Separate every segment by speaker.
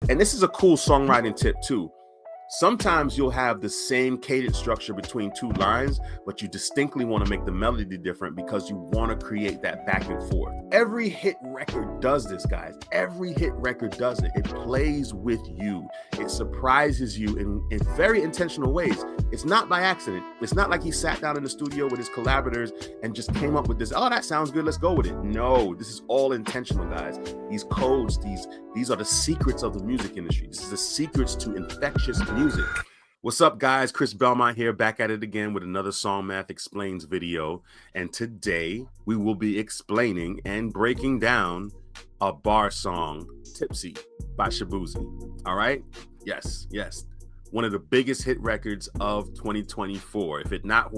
Speaker 1: And this is a cool songwriting tip too. Sometimes you'll have the same cadence structure between two lines, but you distinctly want to make the melody different because you want to create that back and forth. Every hit record does this, guys. Every hit record does it. It plays with you. It surprises you in very intentional ways. It's not by accident. It's not like he sat down in the studio with his collaborators and just came up with this, oh, that sounds good, let's go with it. No, this is all intentional, guys. These codes, these are the secrets of the music industry. This is the secrets to infectious music. What's up, guys? Chris Belmont here, back at it again with another SongMath Explains video. And today we will be explaining and breaking down a bar song, Tipsy by Shaboozey. All right? Yes. One of the biggest hit records of 2024. If it not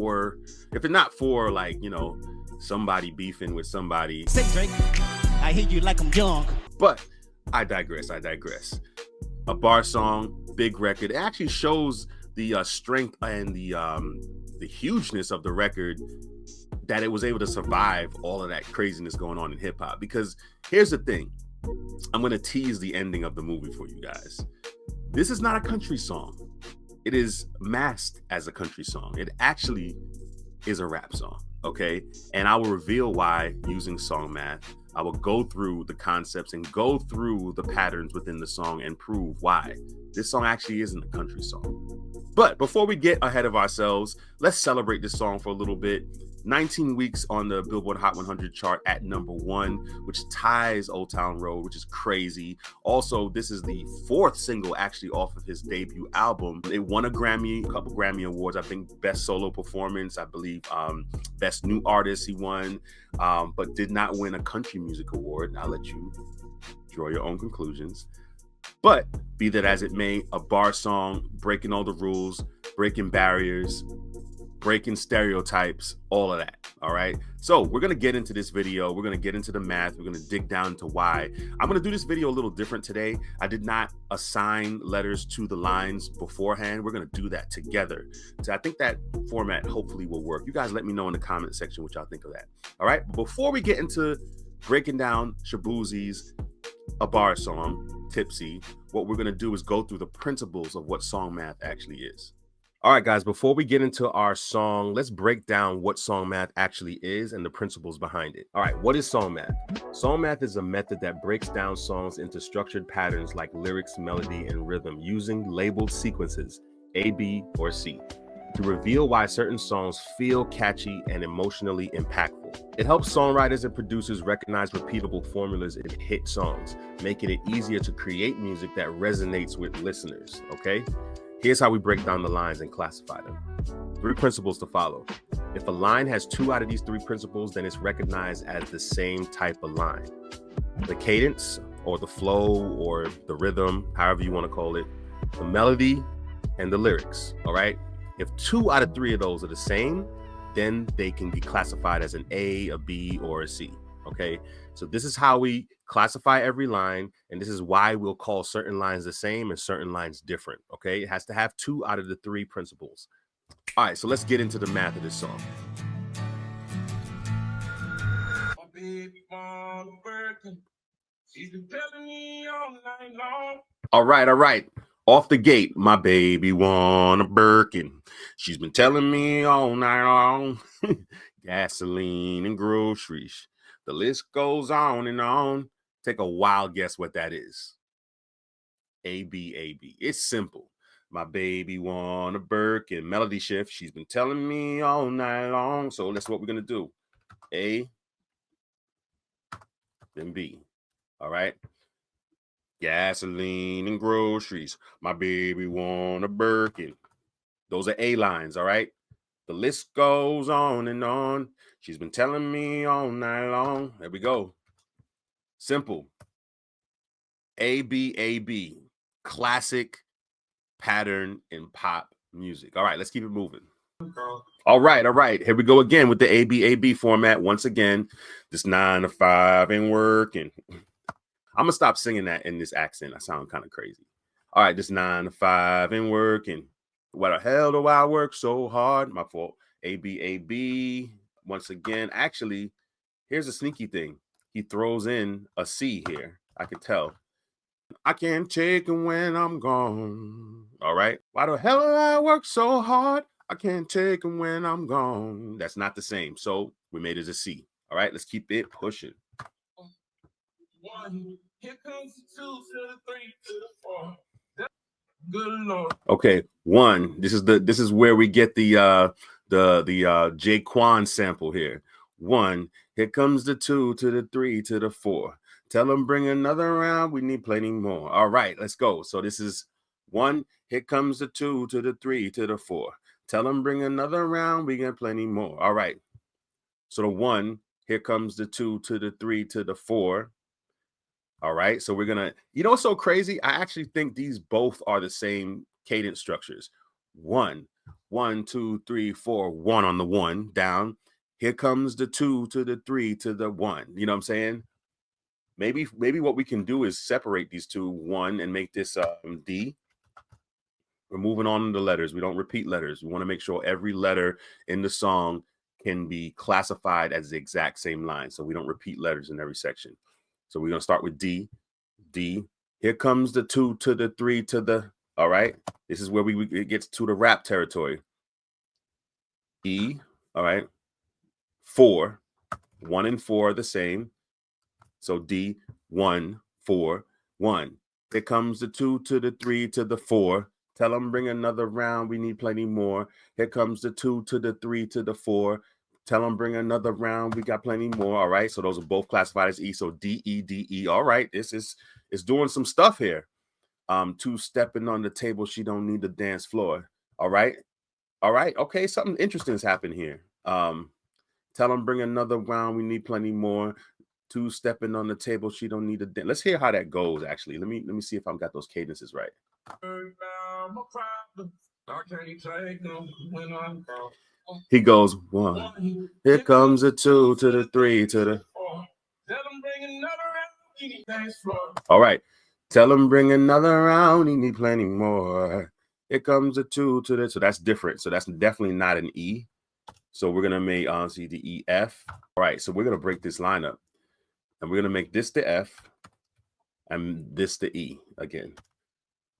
Speaker 1: for like, you know, somebody beefing with somebody.
Speaker 2: Say, Drake, I hear you like I'm young.
Speaker 1: But I digress. A bar song, big record. It actually shows the strength and the hugeness of the record, that it was able to survive all of that craziness going on in hip hop. Because here's the thing, I'm going to tease the ending of the movie for you guys. This is not a country song. It is masked as a country song. It actually is a rap song, okay? And I will reveal why using SongMath. I will go through the concepts and go through the patterns within the song and prove why this song actually isn't a country song. But before we get ahead of ourselves, let's celebrate this song for a little bit. 19 weeks on the Billboard Hot 100 chart at #1, which ties Old Town Road, which is crazy. Also, this is the 4th single actually off of his debut album. It won a Grammy, a couple Grammy awards. I think Best Solo Performance, I believe Best New Artist he won, but did not win a Country Music Award. I'll let you draw your own conclusions. But be that as it may, a bar song, breaking all the rules, breaking barriers, breaking stereotypes, all of that. All right. So we're going to get into this video. We're going to get into the math. We're going to dig down to why. I'm going to do this video a little different today. I did not assign letters to the lines beforehand. We're going to do that together. So I think that format hopefully will work. You guys let me know in the comment section what y'all think of that. All right. But before we get into breaking down Shaboozey's A Bar Song, Tipsy, what we're going to do is go through the principles of what SongMath actually is. All right, guys, before we get into our song, let's break down what SongMath actually is and the principles behind it. All right, what is SongMath? SongMath is a method that breaks down songs into structured patterns like lyrics, melody, and rhythm using labeled sequences, A, B, or C, to reveal why certain songs feel catchy and emotionally impactful. It helps songwriters and producers recognize repeatable formulas in hit songs, making it easier to create music that resonates with listeners, okay? Here's how we break down the lines and classify them. 3 principles to follow. If a line has 2 out of these 3 principles, then it's recognized as the same type of line. The cadence, or the flow, or the rhythm, however you want to call it, the melody, and the lyrics, all right? If 2 out of 3 of those are the same, then they can be classified as an A, a B, or a C, okay? So this is how we classify every line, and this is why we'll call certain lines the same and certain lines different, okay? It has to have 2 out of the 3 principles. All right, so let's get into the math of this song. All right. Off the gate, my baby want a Birkin. She's been telling me all night long. Gasoline and groceries. The list goes on and on. Take a wild guess what that is. A, B, A, B. It's simple. My baby want a Birkin. Melody shift. She's been telling me all night long. So that's what we're going to do. A, then B. All right. Gasoline and groceries. My baby want a Birkin. Those are A lines, all right? The list goes on and on. She's been telling me all night long. There we go. Simple. A, B, A, B. Classic pattern in pop music. All right, let's keep it moving. All right. Here we go again with the A, B, A, B format. Once again, this 9 to 5 ain't working. I'm going to stop singing that in this accent. I sound kind of crazy. All right, this 9 to 5 ain't working. What the hell do I work so hard? My fault. A, B, A, B. Once again, actually, here's a sneaky thing. He throws in a C here. I could tell. I can't take it when I'm gone. All right. Why the hell did I work so hard? I can't take it when I'm gone. That's not the same. So we made it a C. All right. Let's keep it pushing. One. Here comes the 2 to the 3 to the 4. Good Lord. Okay. One. This is where we get the Jaquan sample here. 1. Here comes the 2 to the 3 to the 4. Tell them bring another round. We need plenty more. All right, let's go. So this is 1. Here comes the 2 to the 3 to the 4. Tell them bring another round. We get plenty more. All right. So the 1. Here comes the 2 to the 3 to the 4. All right. So we're gonna. You know what's so crazy? I actually think these both are the same cadence structures. 1, 1, 2, 3, 4. 1 on the 1 down. Here comes the 2 to the 3 to the 1. You know what I'm saying? Maybe what we can do is separate these two, 1, and make this D. We're moving on to the letters. We don't repeat letters. We want to make sure every letter in the song can be classified as the exact same line. So we don't repeat letters in every section. So we're going to start with D. D. Here comes the 2 to the 3 to the, all right. This is where it gets to the rap territory. E. All right. 4. 1 and 4 are the same. So D, 1, 4, 1. Here comes the 2 to the 3 to the 4. Tell them bring another round. We need plenty more. Here comes the 2 to the 3 to the 4. Tell them bring another round. We got plenty more. All right. So those are both classified as E. So D, E, D, E. All right. This is doing some stuff here. 2 stepping on the table. She don't need the dance floor. All right. All right. Okay. Something interesting has happened here. Tell them bring another round. We need plenty more. 2 stepping on the table. She don't need a dance. Let's hear how that goes. Actually, let me see if I've got those cadences right. He goes 1. Here comes a 2 to the 3 to the. All right. Tell him bring another round. He need plenty more. Here comes a 2 to the. So that's different. So that's definitely not an E. So we're gonna make C D E F. All right. So we're gonna break this line up. And we're going to make this the F and this the E again.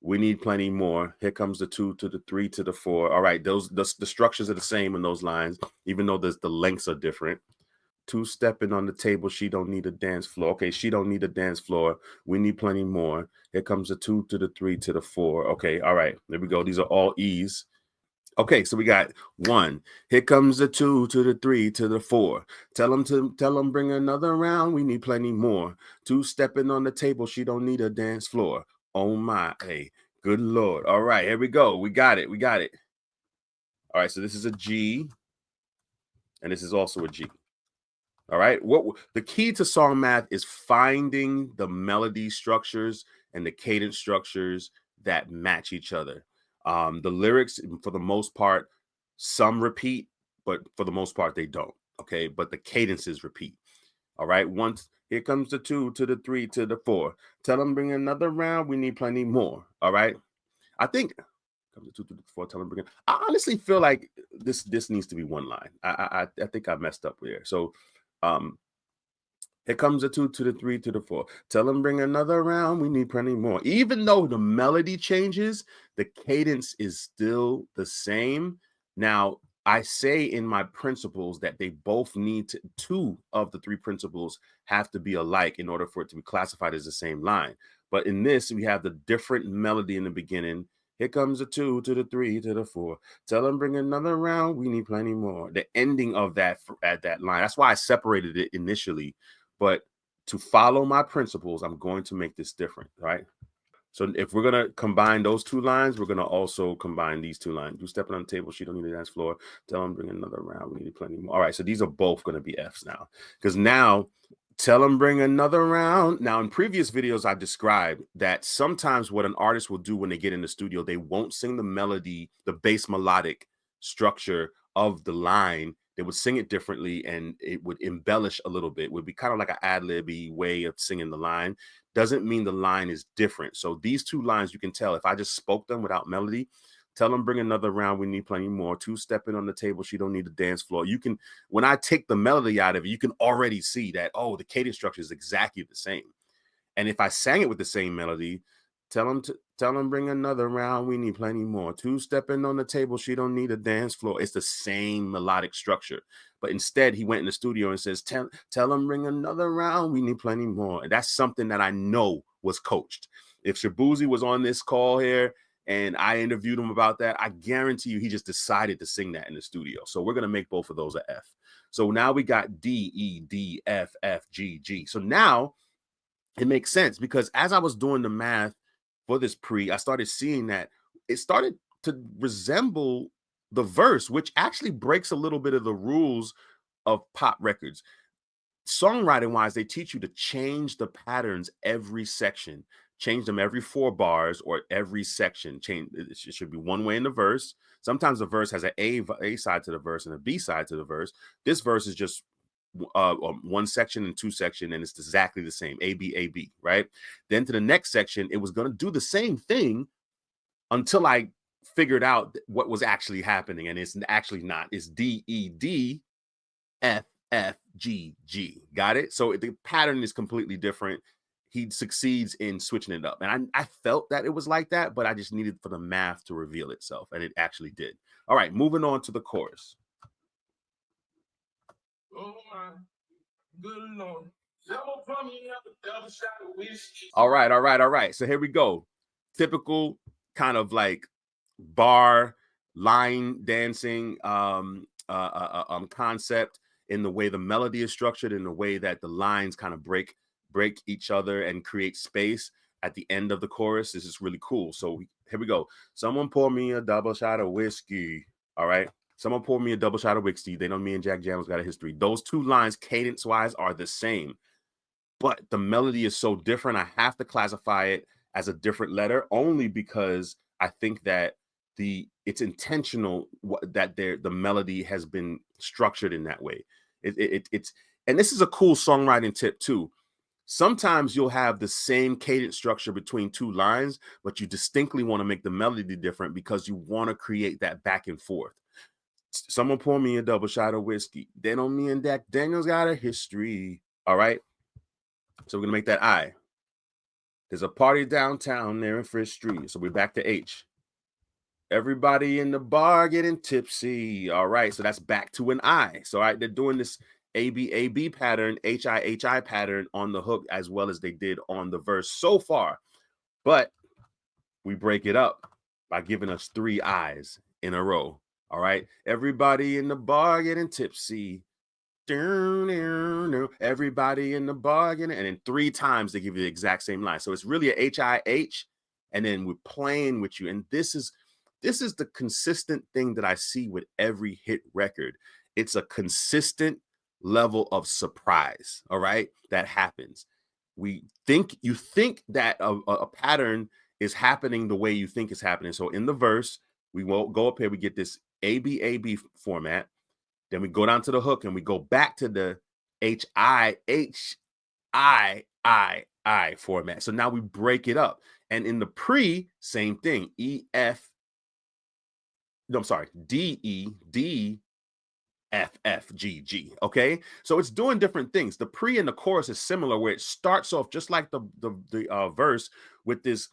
Speaker 1: We need plenty more. Here comes the 2 to the 3 to the 4. All right, the structures are the same in those lines, even though the lengths are different. 2 stepping on the table. She don't need a dance floor. Okay, she don't need a dance floor. We need plenty more. Here comes the 2 to the 3 to the 4. Okay, all right, there we go. These are all E's. Okay, so we got 1. Here comes the 2 to the 3 to the 4. Tell them bring another round. We need plenty more. 2 stepping on the table. She don't need a dance floor. Oh my, hey, good Lord. All right, here we go. We got it. All right, so this is a G, and this is also a G. All right, what the key to song math is finding the melody structures and the cadence structures that match each other. The lyrics, for the most part, some repeat, but for the most part, they don't. Okay, but the cadences repeat. All right, once here comes the 2 to the 3 to the 4. Tell them bring another round. We need plenty more. All right, I think comes the 2 to the 4. Tell them bring. I honestly feel like this needs to be one line. I think I messed up here. So, here comes the 2 to the 3 to the 4. Tell them bring another round. We need plenty more. Even though the melody changes, the cadence is still the same. Now, I say in my principles that they both need to, 2 of the 3 principles have to be alike in order for it to be classified as the same line. But in this, we have the different melody in the beginning. Here comes the 2 to the 3 to the 4. Tell them bring another round. We need plenty more. The ending of that at that line. That's why I separated it initially. But to follow my principles, I'm going to make this different, right? So if we're going to combine those 2 lines, we're going to also combine these 2 lines. 2 stepping on the table. She don't need a dance floor. Tell them bring another round. We need plenty more. All right. So these are both going to be F's now. Because now, tell them bring another round. Now, in previous videos, I described that sometimes what an artist will do when they get in the studio, they won't sing the melody, the bass melodic structure of the line. They would sing it differently and it would embellish a little bit. It would be kind of like an ad-lib-y way of singing the line. Doesn't mean the line is different. So these 2 lines, you can tell if I just spoke them without melody. Tell them bring another round. We need plenty more. 2 stepping on the table. She don't need a dance floor. You can, when I take the melody out of it, you can already see that, oh, the cadence structure is exactly the same. And if I sang it with the same melody, tell him bring another round, we need plenty more. Two stepping on the table, she don't need a dance floor. It's the same melodic structure. But instead, he went in the studio and says, tell him bring another round, we need plenty more. And that's something that I know was coached. If Shaboozey was on this call here and I interviewed him about that, I guarantee you he just decided to sing that in the studio. So we're going to make both of those a F. So now we got D, E, D, F, F, G, G. So now it makes sense, because as I was doing the math for this pre, I started seeing that it started to resemble the verse, which actually breaks a little bit of the rules of pop records. Songwriting wise, they teach you to change the patterns every section, change them every 4 bars or every section. Change it should be one way in the verse. Sometimes the verse has an A side to the verse and a B side to the verse. This verse is just one section and 2 section, and it's exactly the same, A B A B, right? Then to the next section, it was going to do the same thing until I figured out what was actually happening, and it's actually not. It's D E D F F G G. Got it? So the pattern is completely different. He succeeds in switching it up, and I felt that it was like that, but I just needed for the math to reveal itself, and it actually did. All right, moving on to the chorus. Oh my good Lord. All right. So here we go. Typical kind of like bar line dancing concept in the way the melody is structured, in the way that the lines kind of break each other and create space at the end of the chorus. This is really cool. So here we go. Someone pour me a double shot of whiskey. All right. Someone pour me a double shot of whiskey. They know me and Jack Daniels got a history. Those 2 lines, cadence-wise, are the same. But the melody is so different, I have to classify it as a different letter, only because I think that it's intentional that the melody has been structured in that way. It's and this is a cool songwriting tip too. Sometimes you'll have the same cadence structure between 2 lines, but you distinctly want to make the melody different because you want to create that back and forth. Someone pour me a double shot of whiskey. They know me and Jack Daniels got a history. All right. So we're going to make that I. There's a party downtown there in Fifth Street. So we're back to H. Everybody in the bar getting tipsy. All right. So that's back to an I. So they're doing this A-B pattern, H-I pattern on the hook, as well as they did on the verse so far. But we break it up by giving us 3 I's in a row. All right. Everybody in the bar getting tipsy. Everybody in the bar getting, and then 3 times they give you the exact same line. So it's really a H-I-H, and then we're playing with you. And this is the consistent thing that I see with every hit record. It's a consistent level of surprise. All right. That happens. You think that a pattern is happening the way you think it's happening. So in the verse, we won't go up here. We get this A-B format. Then we go down to the hook and we go back to the H-I-H-I-I format. So now we break it up. And in the pre, same thing. D-E-D-F-F-G-G. Okay. So it's doing different things. The pre and the chorus is similar, where it starts off just like the verse with this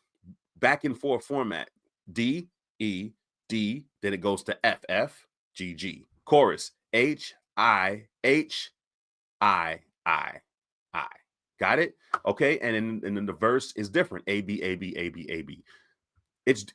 Speaker 1: back and forth format. D, E, D, then it goes to F, F, G, G. Chorus, H, I, H, I, I, I. Got it? Okay. And then the verse is different. A, B, A, B, A, B, A, B. It's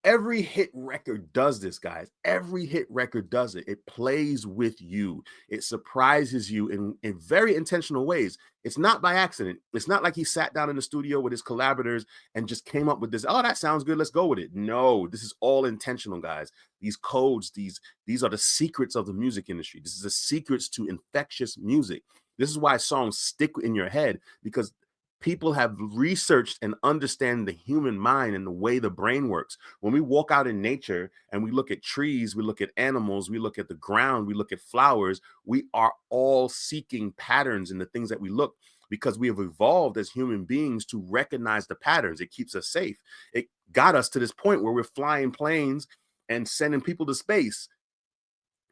Speaker 1: every hit record does this, guys. Every hit record does it. It plays with you. It surprises you in very intentional ways. It's not by accident. It's not like he sat down in the studio with his collaborators and just came up with this. Oh, that sounds good. Let's go with it. No, this is all intentional, guys. These codes, these are the secrets of the music industry. This is the secrets to infectious music. This is why songs stick in your head, because people have researched and understand the human mind and the way the brain works. When we walk out in nature and we look at trees, we look at animals, we look at the ground, we look at flowers, we are all seeking patterns in the things that we look, because we have evolved as human beings to recognize the patterns. It keeps us safe. It got us to this point where we're flying planes and sending people to space.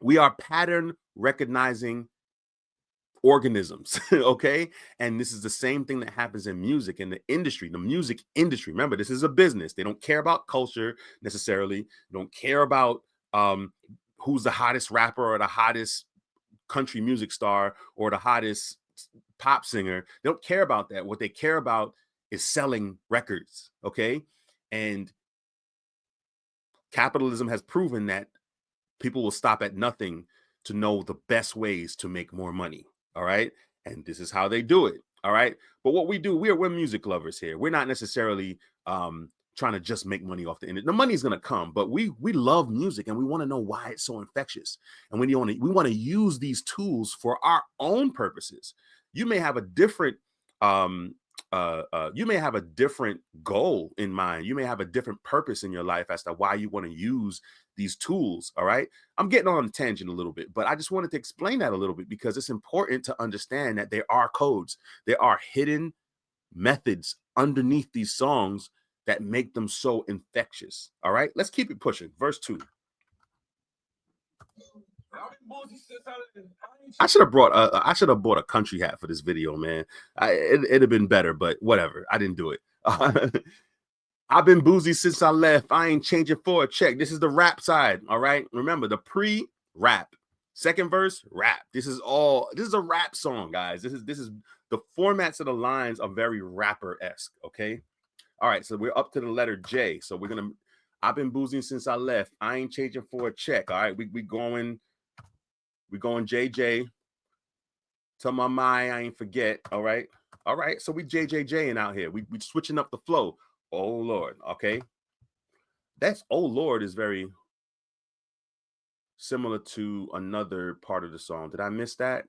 Speaker 1: We are pattern recognizing organisms. Okay, and this is the same thing that happens in music, in the industry, the music industry. Remember, this is a business. They don't care about culture necessarily. They don't care about who's the hottest rapper or the hottest country music star or the hottest pop singer. They don't care about that. What they care about is selling records. Okay, and capitalism has proven that people will stop at nothing to know the best ways to make more money. All right. And this is how they do it. All right. But what we do, we're music lovers here. We're not necessarily trying to just make money off the internet. The money's gonna come, but we love music and we want to know why it's so infectious. And we want to use these tools for our own purposes. You may have a different you may have a different goal in mind. You may have a different purpose in your life as to why you want to use these tools. All right. I'm getting on a tangent a little bit, but I just wanted to explain that a little bit because it's important to understand that there are codes, there are hidden methods underneath these songs that make them so infectious. All right. Let's keep it pushing. Verse 2. I should have bought a country hat for this video, man. It'd have been better, but whatever. I didn't do it. I've been boozy since I left. I ain't changing for a check. This is the rap side. All right. Remember the pre-rap. Second verse, rap. This is a rap song, guys. This is the formats of the lines are very rapper-esque. Okay. All right. So we're up to the letter J. So I've been boozing since I left. I ain't changing for a check. All right. We going JJ. Tell my mind I ain't forget. All right. All right. So we JJJing out here. We switching up the flow. Oh Lord. Okay. That's oh Lord is very similar to another part of the song. Did I miss that?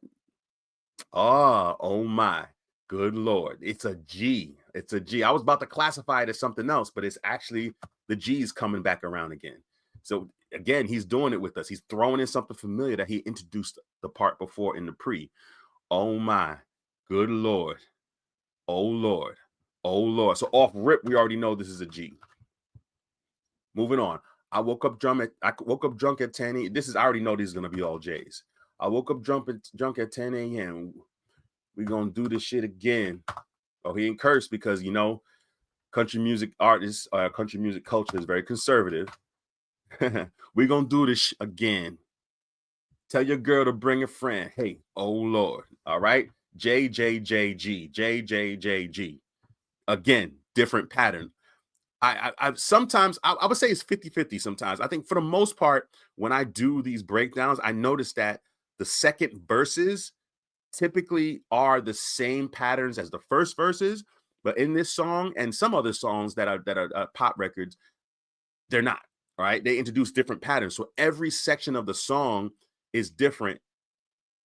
Speaker 1: Oh my. Good Lord. It's a G. It's a G. I was about to classify it as something else, but it's actually the G's coming back around again. So again, he's doing it with us. He's throwing in something familiar that he introduced the part before in the pre. Oh my. Good Lord. Oh Lord. Oh Lord. So off rip, we already know this is a G. Moving on. I woke up drunk at 10 a.m. I already know these is gonna be all J's. I woke up drunk at 10 a.m. We're gonna do this shit again. Oh, he ain't cursed because country music artists, country music culture is very conservative. We're gonna do this again. Tell your girl to bring a friend. Hey, oh Lord. All right. JJJG. Again, different pattern. I sometimes I would say it's 50-50 sometimes. I think for the most part, when I do these breakdowns, I notice that the second verses typically are the same patterns as the first verses, but in this song and some other songs that are pop records, they're not. All right. They introduce different patterns. So every section of the song is different.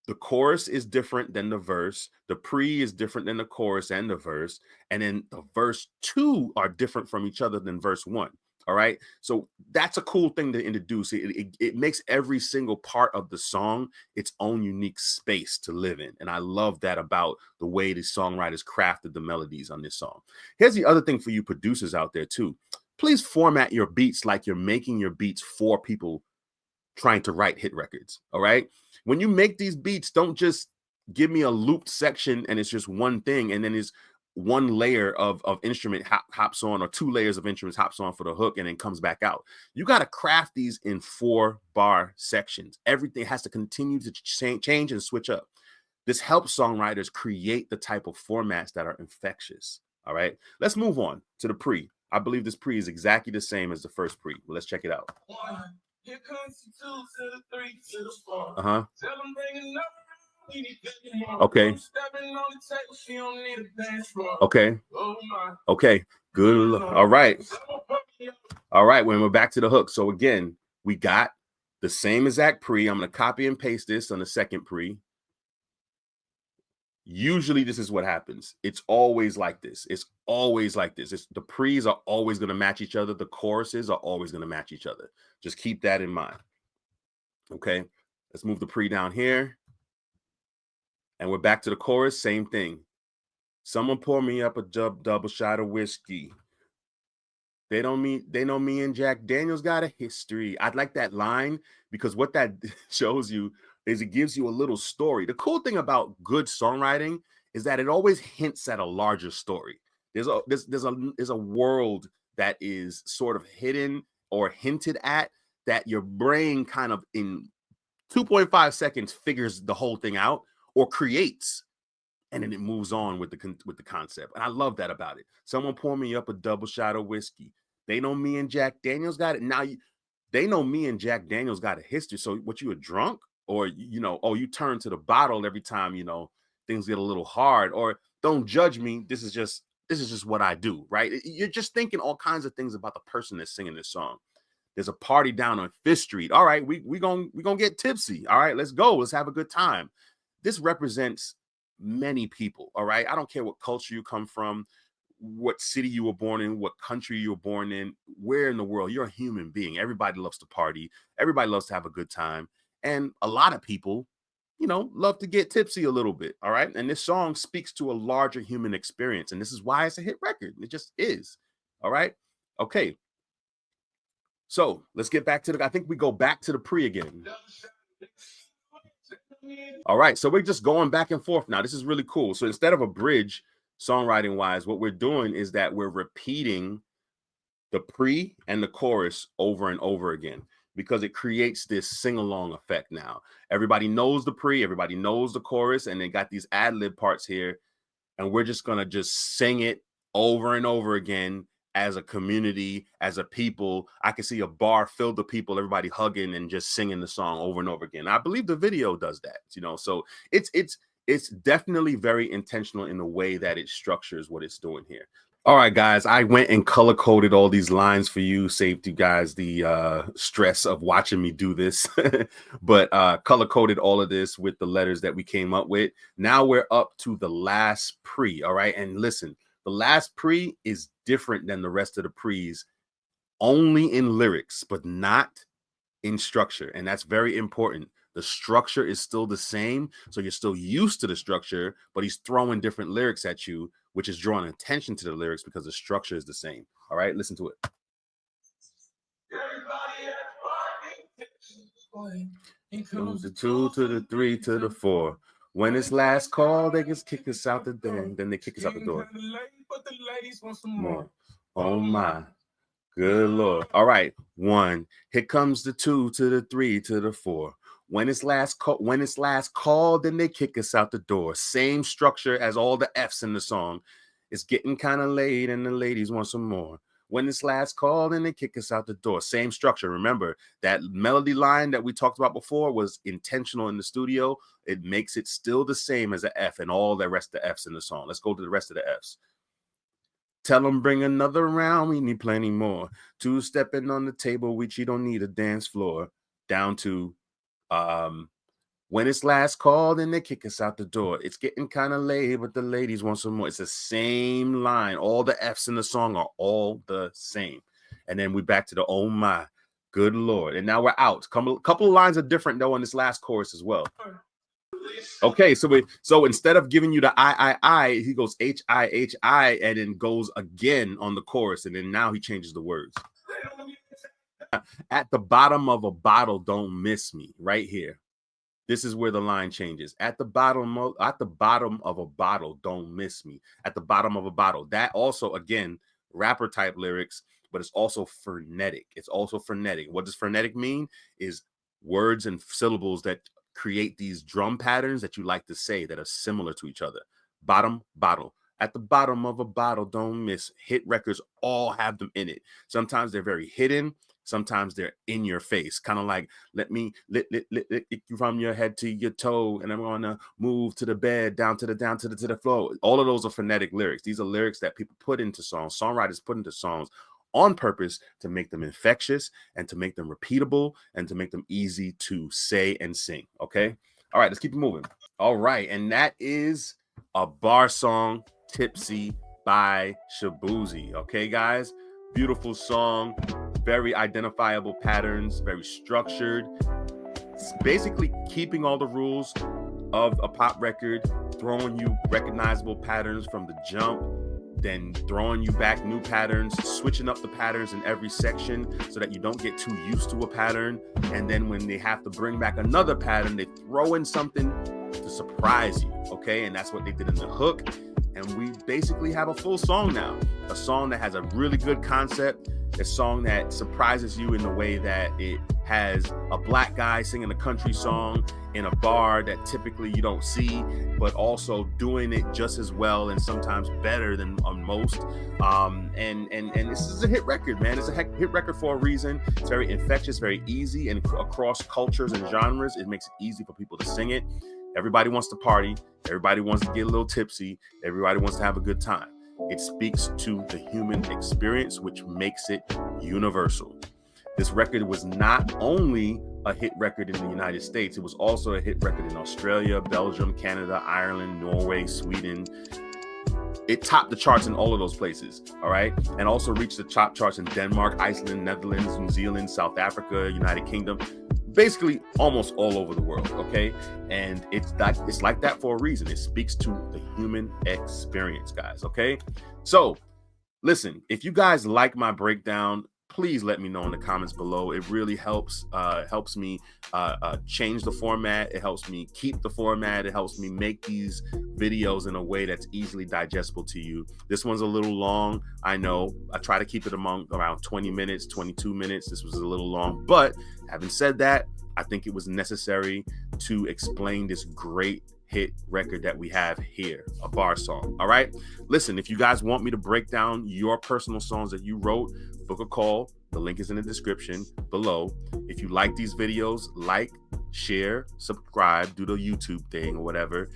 Speaker 1: The chorus is different than the verse. The pre is different than the chorus and the verse. And then the verse 2 are different from each other than verse 1. All right. So that's a cool thing to introduce. It makes every single part of the song its own unique space to live in. And I love that about the way the songwriters crafted the melodies on this song. Here's the other thing for you producers out there too. Please format your beats like you're making your beats for people trying to write hit records. All right. When you make these beats, don't just give me a looped section and it's just one thing. And then it's one layer of instrument hops on, or 2 layers of instruments hops on for the hook and then comes back out. You got to craft these in 4-bar sections. Everything has to continue to change and switch up. This helps songwriters create the type of formats that are infectious. All right. Let's move on to the pre. I believe this pre is exactly the same as the first pre. Well, let's check it out. Here comes the 2 to the 3 to the 4. Uh-huh. Tell them bring it up. Okay. Okay. Okay. Good. All right. All right. When we're back to the hook. So again, we got the same exact pre. I'm going to copy and paste this on the second pre. Usually this is what happens. It's always like this. It's always like this. The pre's are always going to match each other. The choruses are always going to match each other. Just keep that in mind. Okay. Let's move the pre down here. And we're back to the chorus. Same thing. Someone pour me up a double shot of whiskey. They know me and Jack Daniels got a history. I'd like that line because what that shows you is it gives you a little story. The cool thing about good songwriting is that it always hints at a larger story. There's a world that is sort of hidden or hinted at that your brain kind of in 2.5 seconds figures the whole thing out or creates, and then it moves on with the concept. And I love that about it. Someone pour me up a double shot of whiskey. They know me and Jack Daniels got it. Now they know me and Jack Daniels got a history. So what, you a drunk? Or, oh, you turn to the bottle every time, things get a little hard, or don't judge me. This is just what I do, right? You're just thinking all kinds of things about the person that's singing this song. There's a party down on Fifth Street. All right, we gonna get tipsy. All right, let's go. Let's have a good time. This represents many people. All right, I don't care what culture you come from, what city you were born in, what country you were born in, where in the world. You're a human being. Everybody loves to party. Everybody loves to have a good time. And a lot of people, love to get tipsy a little bit. All right. And this song speaks to a larger human experience. And this is why it's a hit record. It just is. All right. Okay. So let's get back to I think we go back to the pre again. All right. So we're just going back and forth now. This is really cool. So instead of a bridge, songwriting wise, what we're doing is that we're repeating the pre and the chorus over and over again, because it creates this sing-along effect now. Everybody knows the pre, everybody knows the chorus, and they got these ad-lib parts here, and we're just gonna just sing it over and over again as a community, as a people. I can see a bar filled with people, everybody hugging and just singing the song over and over again. I believe the video does that, so it's definitely very intentional in the way that it structures what it's doing here. All right, guys, I went and color-coded all these lines for you, saved you guys the stress of watching me do this, but color-coded all of this with the letters that we came up with. Now we're up to the last pre, all right? And listen, the last pre is different than the rest of the pre's, only in lyrics, but not in structure, and that's very important. The structure is still the same, so you're still used to the structure, but he's throwing different lyrics at you, which is drawing attention to the lyrics because the structure is the same. All right, listen to it. From the 2 to the 3 to the 4. When it's last call, they just kick us out the door. Then they kick us out the door. More. Oh my. Good Lord. All right. 1. Here comes the 2 to the 3 to the 4. When it's last call, then they kick us out the door. Same structure as all the F's in the song. It's getting kind of late and the ladies want some more. When it's last call, then they kick us out the door. Same structure. Remember, that melody line that we talked about before was intentional in the studio. It makes it still the same as an F and all the rest of the F's in the song. Let's go to the rest of the F's. Tell them bring another round. We need plenty more. 2 stepping on the table, which you don't need a dance floor. Down to when it's last call, then they kick us out the door. It's getting kind of late, but the ladies want some more. It's the same line. All the F's in the song are all the same. And then we back to the oh my, good Lord. And now we're out. A couple of lines are different though in this last chorus as well. Okay, so instead of giving you the I, he goes H-I, and then goes again on the chorus, and then now he changes the words. At the bottom of a bottle, don't miss me, right here. This is where the line changes. At the bottom of a bottle, don't miss me. At the bottom of a bottle. That also, again, rapper type lyrics, but it's also frenetic. It's also frenetic. What does frenetic mean? Is words and syllables that create these drum patterns that you like to say that are similar to each other. Bottom, bottle. At the bottom of a bottle, don't miss. Hit records all have them in it. Sometimes they're very hidden. Sometimes they're in your face, kind of like, let me lick you from your head to your toe, and I'm gonna move to the bed, down to the floor. All of those are phonetic lyrics. These are lyrics that people put into songs, songwriters put into songs on purpose to make them infectious and to make them repeatable and to make them easy to say and sing. Okay. All right, let's keep it moving. All right, and that is a bar song, Tipsy by Shaboozey. Okay, guys, beautiful song. Very identifiable patterns, very structured. It's basically keeping all the rules of a pop record, throwing you recognizable patterns from the jump. then throwing you back new patterns, switching up the patterns in every section so that you don't get too used to a pattern. And then when they have to bring back another pattern, they throw in something to surprise you, okay? And that's what they did in the hook. And we basically have a full song now, a song that has a really good concept, a song that surprises you in the way that it has a black guy singing a country song in a bar that typically you don't see, but also doing it just as well and sometimes better than on most. And this is a hit record, man. It's a hit record for a reason. It's very infectious, very easy, and across cultures and genres, it makes it easy for people to sing it. Everybody wants to party. Everybody wants to get a little tipsy. Everybody wants to have a good time. It speaks to the human experience, which makes it universal. This record was not only a hit record in the United States, it was also a hit record in Australia, Belgium, Canada, Ireland, Norway, Sweden. It topped the charts in all of those places, all right? And also reached the top charts in Denmark, Iceland, Netherlands, New Zealand, South Africa, United Kingdom, basically almost all over the world, okay? And it's like that for a reason. It speaks to the human experience, guys, okay? So listen, if you guys like my breakdown, please let me know in the comments below. It really helps me change the format. It helps me keep the format. It helps me make these videos in a way that's easily digestible to you. This one's a little long, I know. I try to keep it around 20 minutes, 22 minutes. This was a little long, but having said that, I think it was necessary to explain this great hit record that we have here, a bar song. All right, listen, if you guys want me to break down your personal songs that you wrote, book a call. The link is in the description below. If you like these videos, like, share, subscribe, do the YouTube thing or whatever.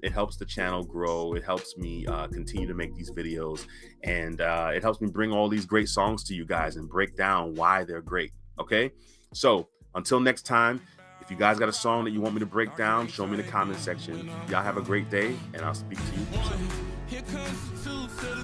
Speaker 1: It helps the channel grow. It helps me continue to make these videos, and it helps me bring all these great songs to you guys and break down why they're great. Okay, so until next time, if you guys got a song that you want me to break down, show me in the comment section. Y'all have a great day, and I'll speak to you soon.